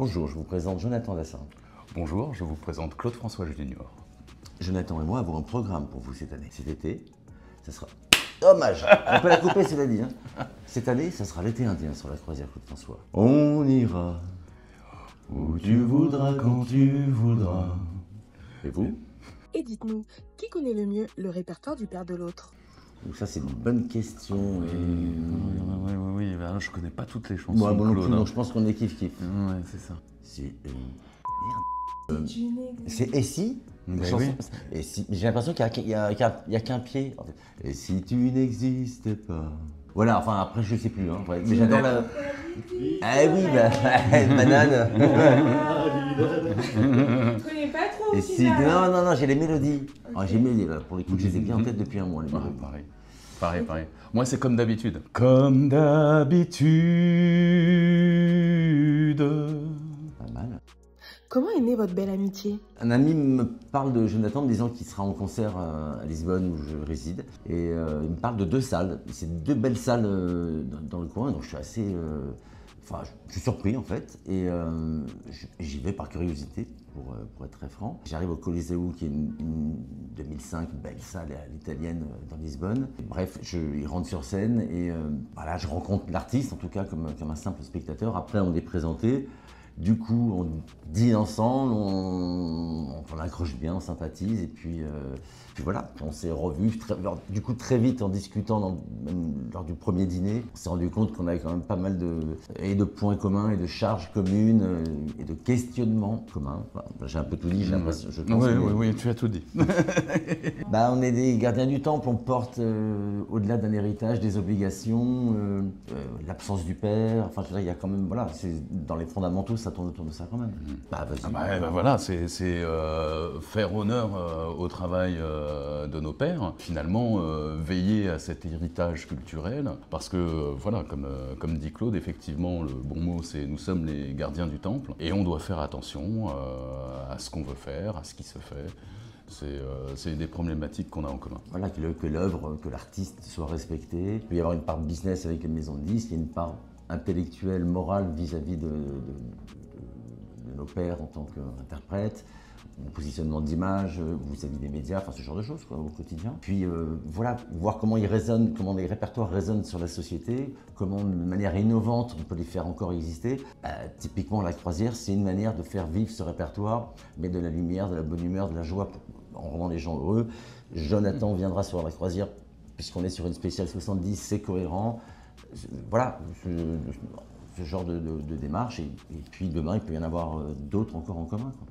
Bonjour, je vous présente Jonathan Dassin. Bonjour, je vous présente Claude François Junior. Jonathan et moi avons un programme pour vous cette année. Cet été, ça sera... Dommage. On peut la couper, cela dit. Cette année, ça sera l'été indien sur la croisière Claude François. On ira où tu voudras, quand tu voudras. Et vous? Et dites-nous, qui connaît le mieux le répertoire du père de l'autre? Donc ça, c'est une bonne question. Oui, ben, je connais pas toutes les chansons Moi, de bon, non Claude. plus, donc je pense qu'on est kiff-kiff. Ouais, c'est ça. C'est... Merde. C'est Et si? Ben Chanson- oui. Et si... J'ai l'impression qu'il y a qu'un pied. En fait. Et si tu n'existais pas... Voilà, enfin après je sais plus, ouais, mais j'adore la... Ah oui, banane. Je connais pas trop Et au si... final. Non, j'ai les mélodies. Ah, j'ai mis, là, pour les coups, je les ai bien en tête depuis un mois, les mélodies. Pareil. Moi, c'est comme d'habitude. Comme d'habitude. Pas mal. Comment est née votre belle amitié? Un ami me parle de Jonathan, me disant qu'il sera en concert à Lisbonne où je réside. Et il me parle de 2 salles. C'est 2 belles salles dans le coin, donc je suis assez... Enfin, je suis surpris en fait. Et j'y vais par curiosité, pour être très franc. J'arrive au Coliseu, qui est une 2005 belle salle à l'italienne dans Lisbonne. Bref, il rentre sur scène et voilà, je rencontre l'artiste, en tout cas comme un simple spectateur. Après, on est présenté. Du coup, on dîne ensemble, on accroche bien, on sympathise, et puis voilà, on s'est revus du coup très vite en discutant même lors du premier dîner. On s'est rendu compte qu'on avait quand même pas mal de points communs et de charges communes et de questionnements communs. Enfin, j'ai un peu tout dit, j'ai l'impression, je pense. Oui, tu as tout dit. On est des gardiens du temple, on porte au-delà d'un héritage des obligations, l'absence du père, enfin je veux dire, il y a quand même, voilà, dans les fondamentaux, ça tourne autour de ça quand même. Vas-y. Voilà, c'est faire honneur au travail de nos pères, finalement veiller à cet héritage culturel, parce que voilà, comme dit Claude, effectivement, le bon mot c'est nous sommes les gardiens du temple, et on doit faire attention à ce qu'on veut faire, à ce qui se fait. C'est des problématiques qu'on a en commun. Voilà, que l'œuvre, que l'artiste soit respecté. Il peut y avoir une part de business avec les maisons de disques, il y a une part intellectuelle, morale vis-à-vis de nos pères en tant qu'interprètes, mon positionnement d'image vis-à-vis des médias, enfin ce genre de choses quoi, au quotidien. Puis voilà, voir comment ils résonnent, comment les répertoires résonnent sur la société, comment de manière innovante on peut les faire encore exister. Typiquement la croisière, c'est une manière de faire vivre ce répertoire, mais de la lumière, de la bonne humeur, de la joie, en rendant les gens heureux. Jonathan viendra sur la croisière, puisqu'on est sur une spéciale 70, c'est cohérent. Voilà, ce genre de démarche, et puis demain il peut y en avoir d'autres encore en commun, quoi.